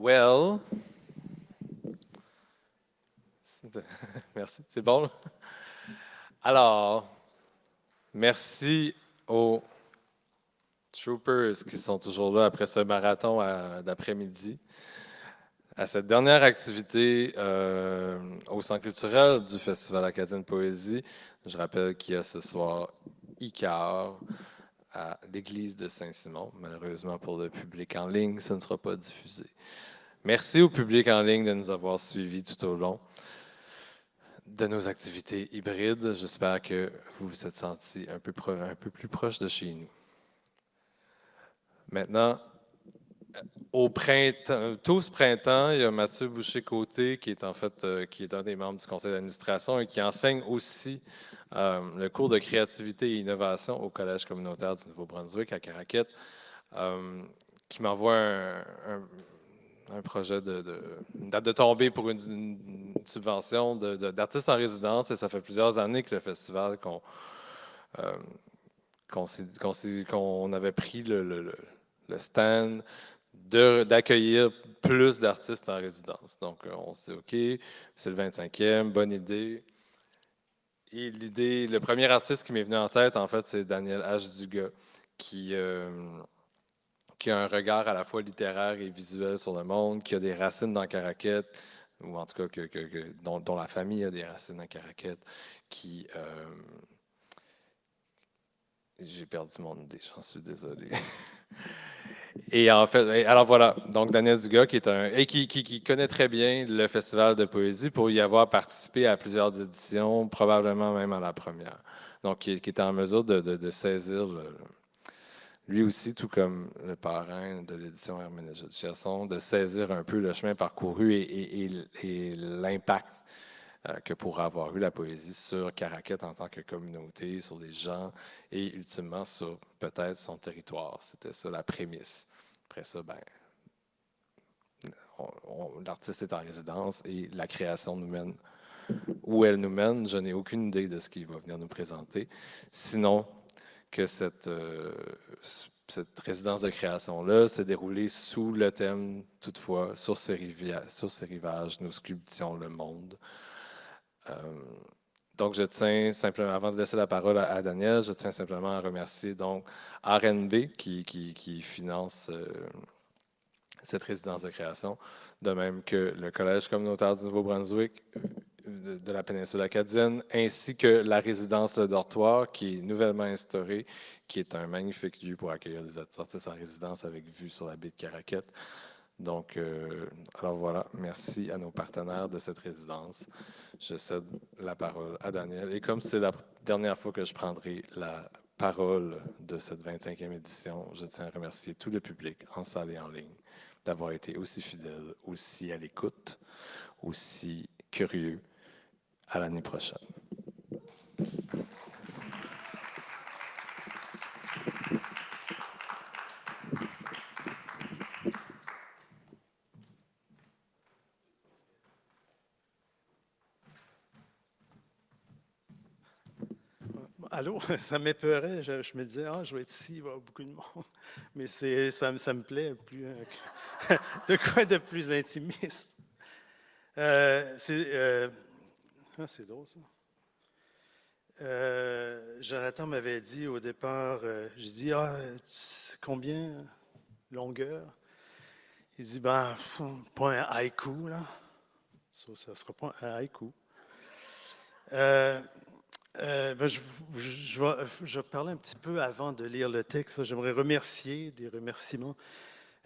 Well, merci, c'est bon. Alors, merci aux troopers qui sont toujours là après ce marathon d'après-midi. À cette dernière activité au Centre culturel du Festival acadien de poésie, je rappelle qu'il y a ce soir Icar à l'église de Saint-Simon. Malheureusement pour le public en ligne, ce ne sera pas diffusé. Merci au public en ligne de nous avoir suivis tout au long de nos activités hybrides. J'espère que vous vous êtes sentis un peu plus proche de chez nous. Maintenant, au printemps, tôt ce printemps, il y a Mathieu Boucher-Côté qui est en fait qui est un des membres du conseil d'administration et qui enseigne aussi le cours de créativité et innovation au Collège communautaire du Nouveau-Brunswick à Caraquette, qui m'envoie un projet une date de tombée pour une subvention d'artistes en résidence, et ça fait plusieurs années que le festival qu'on avait pris le stand d'accueillir plus d'artistes en résidence. Donc, on s'est dit, OK, c'est le 25e, bonne idée. Et l'idée, le premier artiste qui m'est venu en tête, en fait, c'est Daniel H. Dugas, qui a un regard à la fois littéraire et visuel sur le monde, qui a des racines dans Caraquette, ou en tout cas dont la famille a des racines dans Caraquette, j'ai perdu mon idée, j'en suis désolé. Et en fait, alors voilà, donc Daniel Dugas, qui connaît très bien le festival de poésie pour y avoir participé à plusieurs éditions, probablement même à la première. Donc, qui est en mesure de saisir, lui aussi, tout comme le parrain de l'édition Herménégilde Chasson, de saisir un peu le chemin parcouru et l'impact que pourra avoir eu la poésie sur Caraquette en tant que communauté, sur des gens et ultimement sur peut-être son territoire. C'était ça la prémisse. Après ça, ben, l'artiste est en résidence et la création nous mène où elle nous mène. Je n'ai aucune idée de ce qu'il va venir nous présenter. Sinon, que cette résidence de création-là s'est déroulée sous le thème, toutefois, sur ces rivages, nous sculptions le monde. Donc, je tiens simplement, avant de laisser la parole à Daniel, je tiens simplement à remercier donc RNB qui finance cette résidence de création, de même que le Collège communautaire du Nouveau-Brunswick, de la péninsule acadienne, ainsi que la résidence Le Dortoir, qui est nouvellement instaurée, qui est un magnifique lieu pour accueillir des artistes en résidence avec vue sur la baie de Caraquette. Donc, alors voilà, merci à nos partenaires de cette résidence. Je cède la parole à Daniel. Et comme c'est la dernière fois que je prendrai la parole de cette 25e édition, je tiens à remercier tout le public en salle et en ligne d'avoir été aussi fidèle, aussi à l'écoute, aussi curieux. À l'année prochaine. Allô, ça m'épeurait. Je me disais, je vais être ici, il va y avoir beaucoup de monde. Mais ça me plaît, de quoi de plus intimiste. C'est drôle, ça. Jonathan m'avait dit au départ, j'ai dit, combien longueur? Il dit, pas un haïku, là. Ça ne sera pas un haïku. Je vais parler un petit peu avant de lire le texte. J'aimerais remercier, des remerciements,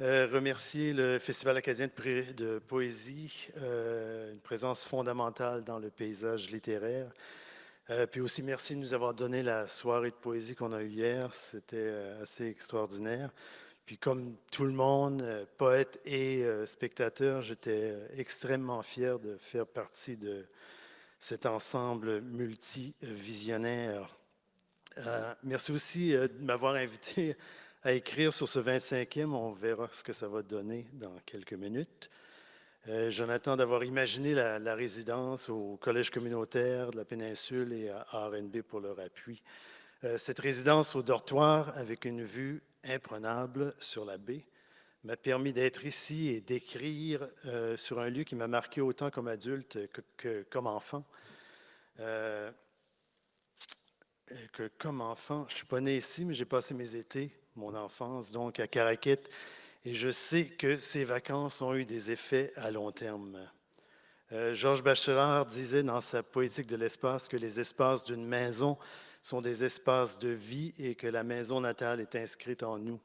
remercier le Festival acadien de poésie, une présence fondamentale dans le paysage littéraire. Puis aussi, merci de nous avoir donné la soirée de poésie qu'on a eue hier. C'était assez extraordinaire. Puis comme tout le monde, poète et spectateur, j'étais extrêmement fier de faire partie de cet ensemble multivisionnaire. Merci aussi de m'avoir invité à écrire sur ce 25e. On verra ce que ça va donner dans quelques minutes. Jonathan, d'avoir imaginé la résidence au Collège communautaire de la péninsule et à RNB pour leur appui. Cette résidence au dortoir avec une vue imprenable sur la baie, m'a permis d'être ici et d'écrire sur un lieu qui m'a marqué autant comme adulte que comme enfant. Comme enfant, je ne suis pas né ici, mais j'ai passé mes étés, mon enfance, donc à Caraquette, et je sais que ces vacances ont eu des effets à long terme. Georges Bachelard disait dans sa Poétique de l'espace que les espaces d'une maison sont des espaces de vie et que la maison natale est inscrite en nous.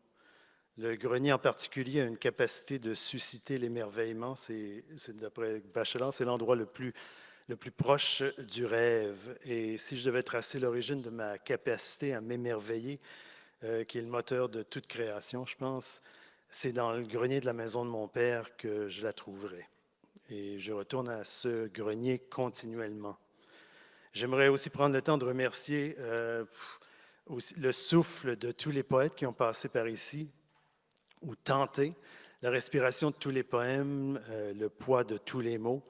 Le grenier en particulier a une capacité de susciter l'émerveillement. D'après Bachelard, c'est l'endroit le plus proche du rêve. Et si je devais tracer l'origine de ma capacité à m'émerveiller, qui est le moteur de toute création, je pense, c'est dans le grenier de la maison de mon père que je la trouverai. Et je retourne à ce grenier continuellement. J'aimerais aussi prendre le temps de remercier aussi le souffle de tous les poètes qui ont passé par ici, ou tenter, la respiration de tous les poèmes, le poids de tous les mots.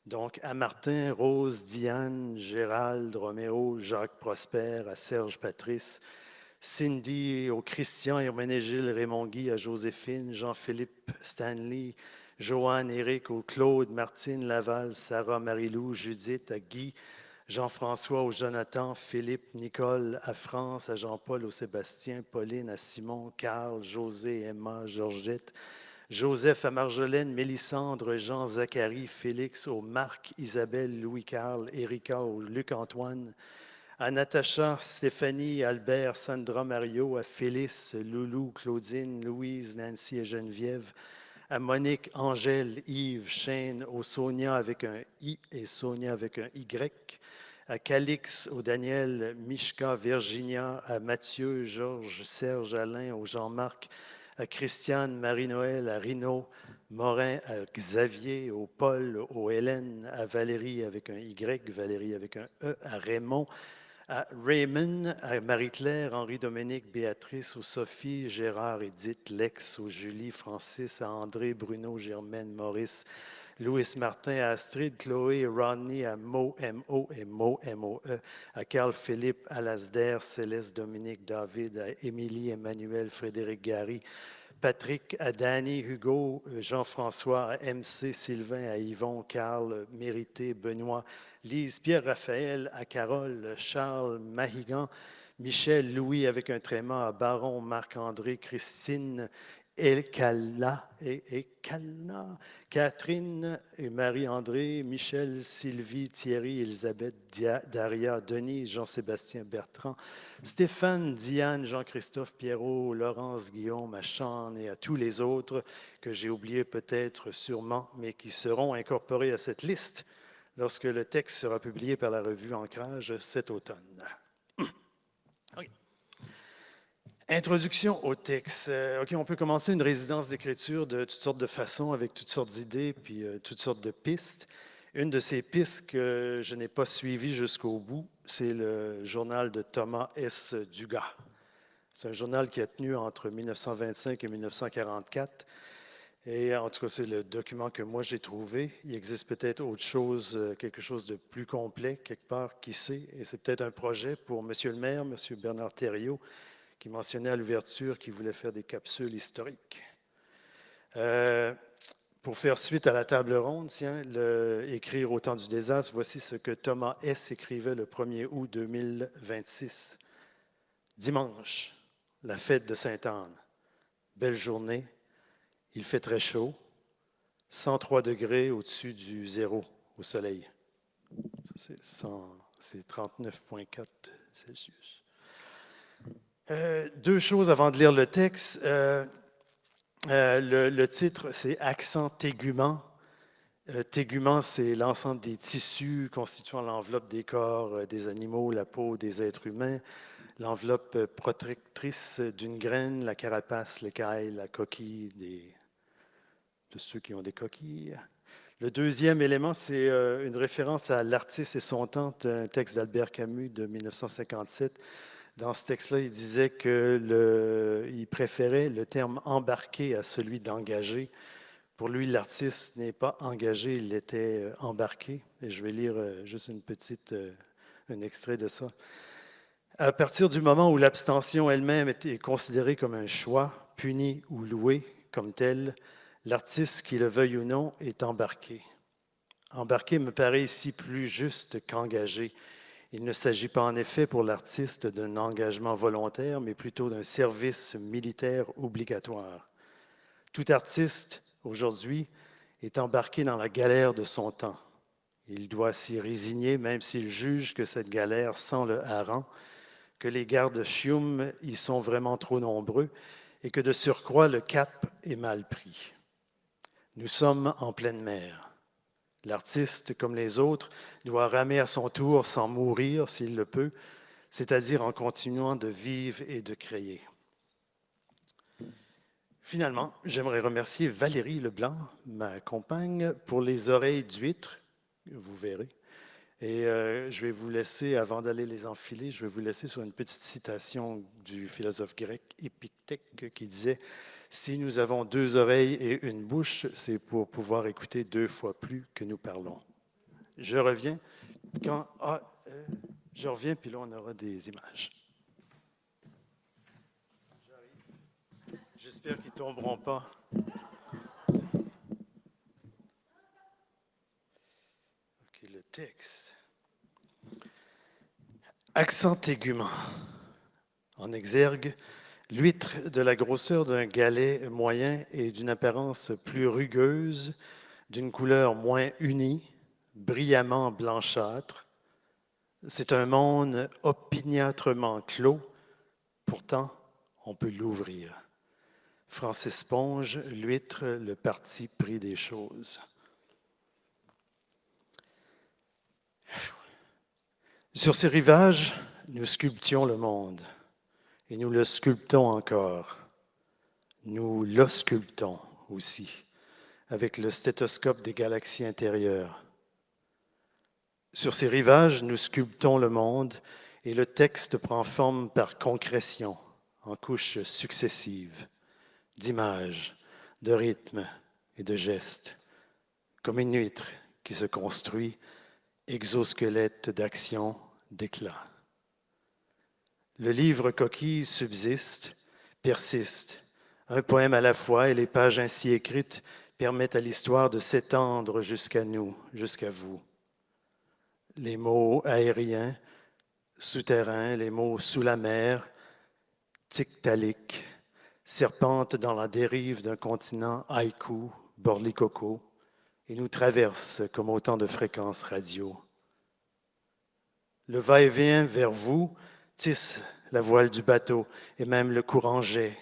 Donc, à Martin, Rose, Diane, Gérald, Roméo, Jacques Prosper, à Serge Patrice, Cindy, au Christian, Herménégilde, Raymond Guy, à Joséphine, Jean-Philippe, Stanley, Joanne, Éric, au Claude, Martine, Laval, Sarah, Marie-Lou, Judith, à Guy, Jean-François, au Jonathan, Philippe, Nicole, à France, à Jean-Paul, au Sébastien, Pauline, à Simon, Carl, José, Emma, Georgette, Joseph, à Marjolaine, Mélissandre, Jean, Zacharie, Félix, au Marc, Isabelle, Louis-Carl, Erika, au Luc-Antoine, à Natacha, Stéphanie, Albert, Sandra, Mario, à Félix, Loulou, Claudine, Louise, Nancy et Geneviève, à Monique, Angèle, Yves, Shane, au Sonia avec un I et Sonia avec un Y, à Calix, au Daniel, Mishka, Virginia, à Mathieu, Georges, Serge, Alain, au Jean-Marc, à Christiane, Marie-Noël, à Rino, Morin, à Xavier, au Paul, au Hélène, à Valérie avec un Y, Valérie avec un E, à Raymond, à Raymond, à Marie-Claire, Henri-Dominique, Béatrice, aux Sophie, Gérard, Edith, Lex, aux Julie, Francis, à André, Bruno, Germaine, Maurice, Louis Martin, à Astrid, Chloé, Rodney, à Mo, M-O et Mo, M-O-E, à Carl Philippe, à Lasder, Céleste, Dominique, David, à Émilie, Emmanuel, Frédéric Gary, Patrick, à Danny, Hugo, Jean-François, à MC, Sylvain, à Yvon, Carl, Mérité, Benoît, Lise, Pierre-Raphaël, à Carole, Charles, Mahigan, Michel, Louis avec un tréma, à Baron, Marc-André, Christine, Elkala, Catherine et Marie-André, Michel, Sylvie, Thierry, Elisabeth, Daria, Denis, Jean-Sébastien Bertrand, Stéphane, Diane, Jean-Christophe, Pierrot, Laurence, Guillaume, à Chan et à tous les autres que j'ai oubliés peut-être sûrement, mais qui seront incorporés à cette liste lorsque le texte sera publié par la revue Ancrage cet automne. Okay. Introduction au texte. OK, on peut commencer une résidence d'écriture de toutes sortes de façons, avec toutes sortes d'idées, puis toutes sortes de pistes. Une de ces pistes que je n'ai pas suivies jusqu'au bout, c'est le journal de Thomas S. Dugas. C'est un journal qui a tenu entre 1925 et 1944. Et en tout cas, c'est le document que moi j'ai trouvé. Il existe peut-être autre chose, quelque chose de plus complet, quelque part, qui sait. Et c'est peut-être un projet pour M. le maire, M. Bernard Thériault, qui mentionnait à l'ouverture qu'il voulait faire des capsules historiques. Pour faire suite à la table ronde, tiens, écrire au temps du désastre, voici ce que Thomas S. écrivait le 1er août 2026. Dimanche, la fête de Sainte-Anne. Belle journée. Il fait très chaud. 103 degrés au-dessus du zéro au soleil. C'est 39,4 Celsius. Deux choses avant de lire le texte. Le titre, c'est Accent tégument. Tégument, c'est l'ensemble des tissus constituant l'enveloppe des corps des animaux, la peau des êtres humains, l'enveloppe protectrice d'une graine, la carapace, l'écaille, la coquille de ceux qui ont des coquilles. Le deuxième élément, c'est une référence à L'Artiste et son temps, un texte d'Albert Camus de 1957. Dans ce texte-là, il disait qu'il préférait le terme embarqué à celui d'engagé. Pour lui, l'artiste n'est pas engagé, il était embarqué. Et je vais lire juste un extrait de ça. À partir du moment où l'abstention elle-même est considérée comme un choix, puni ou loué, comme tel, l'artiste, qu'il le veuille ou non, est embarqué. Embarqué me paraît ici plus juste qu'engagé. Il ne s'agit pas en effet pour l'artiste d'un engagement volontaire, mais plutôt d'un service militaire obligatoire. Tout artiste, aujourd'hui, est embarqué dans la galère de son temps. Il doit s'y résigner, même s'il juge que cette galère sent le hareng, que les gardes-chioums y sont vraiment trop nombreux et que de surcroît le cap est mal pris. Nous sommes en pleine mer. L'artiste, comme les autres, doit ramer à son tour sans mourir s'il le peut, c'est-à-dire en continuant de vivre et de créer. Finalement, j'aimerais remercier Valérie Leblanc, ma compagne, pour les oreilles d'huître, vous verrez. Et je vais vous laisser, avant d'aller les enfiler, je vais vous laisser sur une petite citation du philosophe grec Épictète qui disait « Si nous avons deux oreilles et une bouche, c'est pour pouvoir écouter 2 fois plus que nous parlons. » Je reviens, je reviens, puis là, on aura des images. J'espère qu'ils ne tomberont pas. OK, le texte. Accent égument. En exergue, l'huître de la grosseur d'un galet moyen et d'une apparence plus rugueuse, d'une couleur moins unie, brillamment blanchâtre. C'est un monde opiniâtrement clos, pourtant on peut l'ouvrir. Francis Ponge, l'huître, le parti pris des choses. Sur ces rivages, nous sculptions le monde et nous le sculptons encore. Nous l'auscultons aussi avec le stéthoscope des galaxies intérieures. Sur ces rivages, nous sculptons le monde et le texte prend forme par concrétion, en couches successives, d'images, de rythmes et de gestes, comme une huître qui se construit, exosquelette d'action, d'éclat. Le livre coquille subsiste, persiste, un poème à la fois, et les pages ainsi écrites permettent à l'histoire de s'étendre jusqu'à nous, jusqu'à vous. Les mots aériens, souterrains, les mots sous la mer, tic-talic, serpentent dans la dérive d'un continent haïku, borlicoco, et nous traversent comme autant de fréquences radio. Le va-et-vient vers vous tisse la voile du bateau et même le courant jet.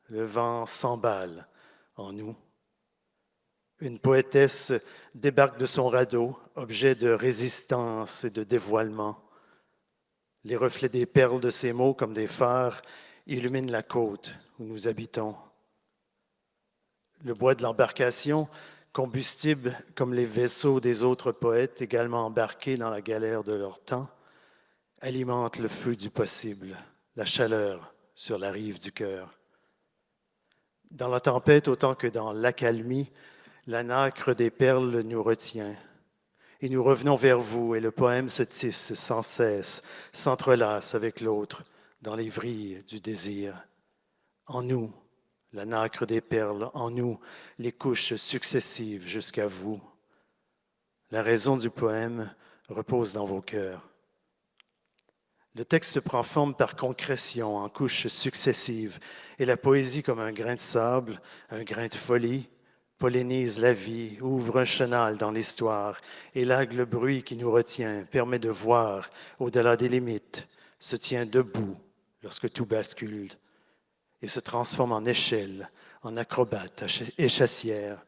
Le vent s'emballe en nous. Une poétesse débarque de son radeau, objet de résistance et de dévoilement. Les reflets des perles de ses mots, comme des phares, illuminent la côte où nous habitons. Le bois de l'embarcation, combustible comme les vaisseaux des autres poètes également embarqués dans la galère de leur temps, alimente le feu du possible, la chaleur sur la rive du cœur. Dans la tempête autant que dans l'accalmie, la nacre des perles nous retient. Et nous revenons vers vous, et le poème se tisse sans cesse, s'entrelace avec l'autre dans les vrilles du désir. En nous, la nacre des perles, en nous, les couches successives jusqu'à vous. La raison du poème repose dans vos cœurs. Le texte prend forme par concrétion, en couches successives, et la poésie, comme un grain de sable, un grain de folie, pollinise la vie, ouvre un chenal dans l'histoire, élague le bruit qui nous retient, permet de voir au-delà des limites, se tient debout lorsque tout bascule, et se transforme en échelle, en acrobate, échassière.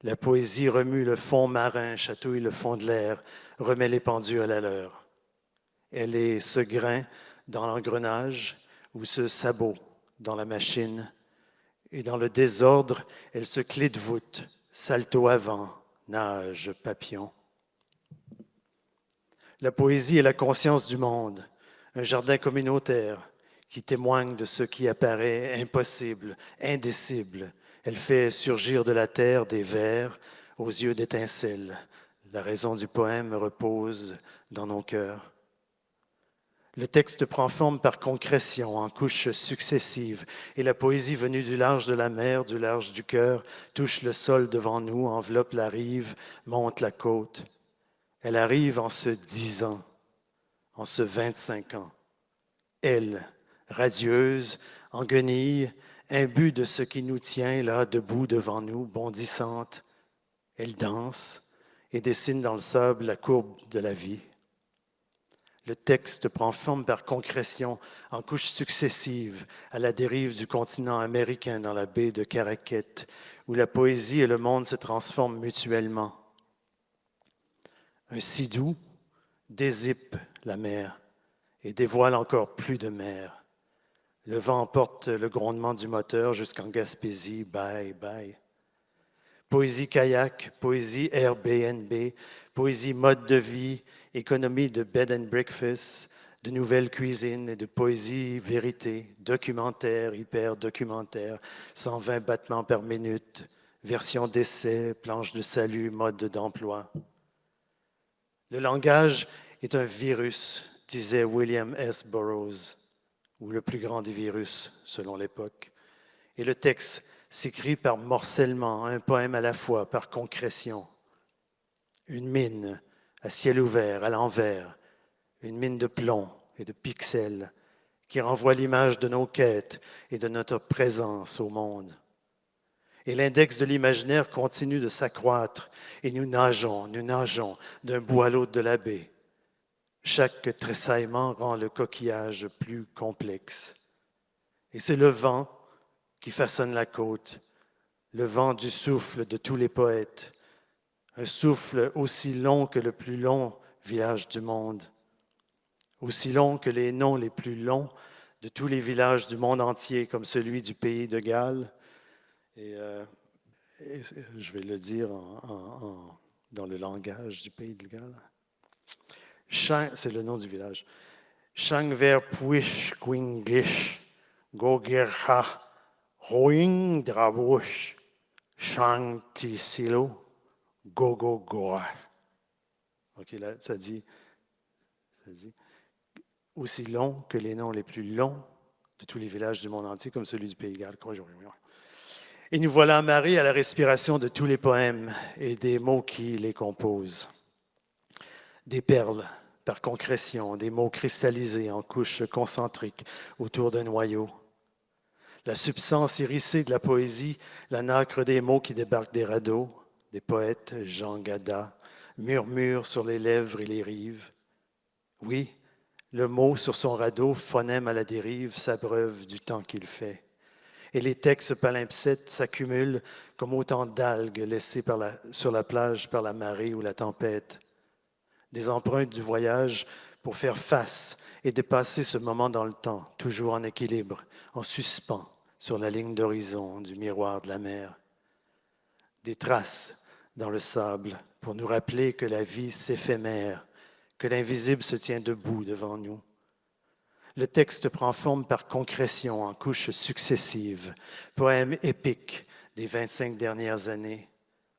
La poésie remue le fond marin, chatouille le fond de l'air, remet les pendules à l'heure. Elle est ce grain dans l'engrenage ou ce sabot dans la machine. Et dans le désordre, elle se clé de voûte, salto avant, nage, papillon. La poésie est la conscience du monde, un jardin communautaire qui témoigne de ce qui apparaît impossible, indicible. Elle fait surgir de la terre des vers aux yeux d'étincelles. La raison du poème repose dans nos cœurs. Le texte prend forme par concrétion, en couches successives, et la poésie venue du large de la mer, du large du cœur, touche le sol devant nous, enveloppe la rive, monte la côte. Elle arrive en se 10 ans, en se 25 ans. Elle, radieuse, en guenille, imbue de ce qui nous tient là, debout devant nous, bondissante, elle danse et dessine dans le sable la courbe de la vie. Le texte prend forme par concrétion en couches successives à la dérive du continent américain dans la baie de Caraquet, où la poésie et le monde se transforment mutuellement. Un sidou dézippe la mer et dévoile encore plus de mer. Le vent emporte le grondement du moteur jusqu'en Gaspésie, bye, bye. Poésie kayak, poésie Airbnb, poésie mode de vie, économie de bed and breakfast, de nouvelles cuisines et de poésie vérité, documentaire, hyper-documentaire, 120 battements par minute, version d'essai, planche de salut, mode d'emploi. Le langage est un virus, disait William S. Burroughs, ou le plus grand des virus, selon l'époque. Et le texte s'écrit par morcellement, un poème à la fois, par concrétion. Une mine à ciel ouvert, à l'envers, une mine de plomb et de pixels qui renvoie l'image de nos quêtes et de notre présence au monde. Et l'index de l'imaginaire continue de s'accroître et nous nageons d'un bout à l'autre de la baie. Chaque tressaillement rend le coquillage plus complexe. Et c'est le vent qui façonne la côte, le vent du souffle de tous les poètes, un souffle aussi long que le plus long village du monde, aussi long que les noms les plus longs de tous les villages du monde entier, comme celui du pays de Galles. Et je vais le dire dans le langage du pays de Galles. C'est le nom du village. Shangver puish quingish gogirha hoing drabush shang tisilo gogo goa. OK, là, ça dit aussi long que les noms les plus longs de tous les villages du monde entier, comme celui du Pays de Galles. Et nous voilà amarrés à la respiration de tous les poèmes et des mots qui les composent. Des perles par concrétion, des mots cristallisés en couches concentriques autour d'un noyau. La substance hérissée de la poésie, la nacre des mots qui débarquent des radeaux, des poètes, Jean Gada, murmure sur les lèvres et les rives. Oui, le mot sur son radeau, phonème à la dérive, s'abreuve du temps qu'il fait. Et les textes palimpsestes s'accumulent comme autant d'algues laissées sur la plage par la marée ou la tempête. Des empreintes du voyage pour faire face et dépasser ce moment dans le temps, toujours en équilibre, en suspens sur la ligne d'horizon du miroir de la mer. Des traces dans le sable pour nous rappeler que la vie s'éphémère, que l'invisible se tient debout devant nous. Le texte prend forme par concrétion en couches successives, poème épique des 25 dernières années,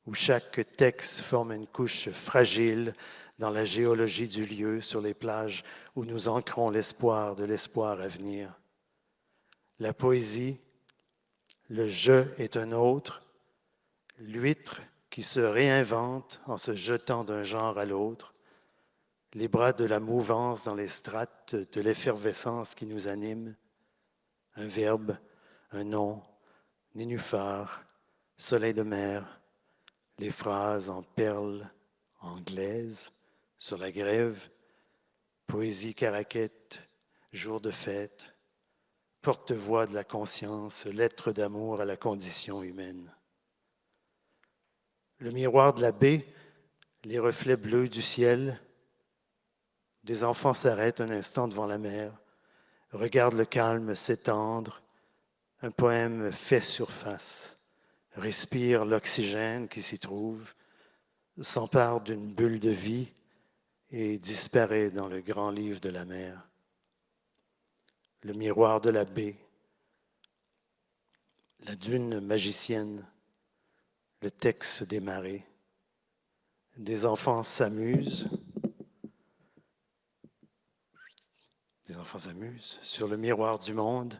où chaque texte forme une couche fragile dans la géologie du lieu sur les plages où nous ancrons l'espoir de l'espoir à venir. La poésie, le je est un autre, l'huître qui se réinvente en se jetant d'un genre à l'autre, les bras de la mouvance dans les strates de l'effervescence qui nous anime, un verbe, un nom, nénuphar, soleil de mer, les phrases en perles anglaises sur la grève, poésie caraquette, jour de fête, porte-voix de la conscience, lettre d'amour à la condition humaine. Le miroir de la baie, les reflets bleus du ciel, des enfants s'arrêtent un instant devant la mer, regardent le calme s'étendre, un poème fait surface, respire l'oxygène qui s'y trouve, s'empare d'une bulle de vie et disparaît dans le grand livre de la mer. Le miroir de la baie, la dune magicienne, le texte des marées. Des enfants s'amusent, les enfants s'amusent, sur le miroir du monde,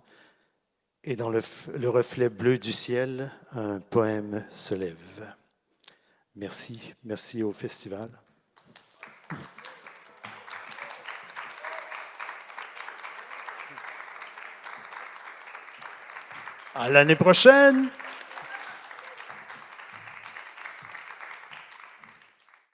et dans le reflet bleu du ciel, un poème se lève. Merci, merci au festival. À l'année prochaine!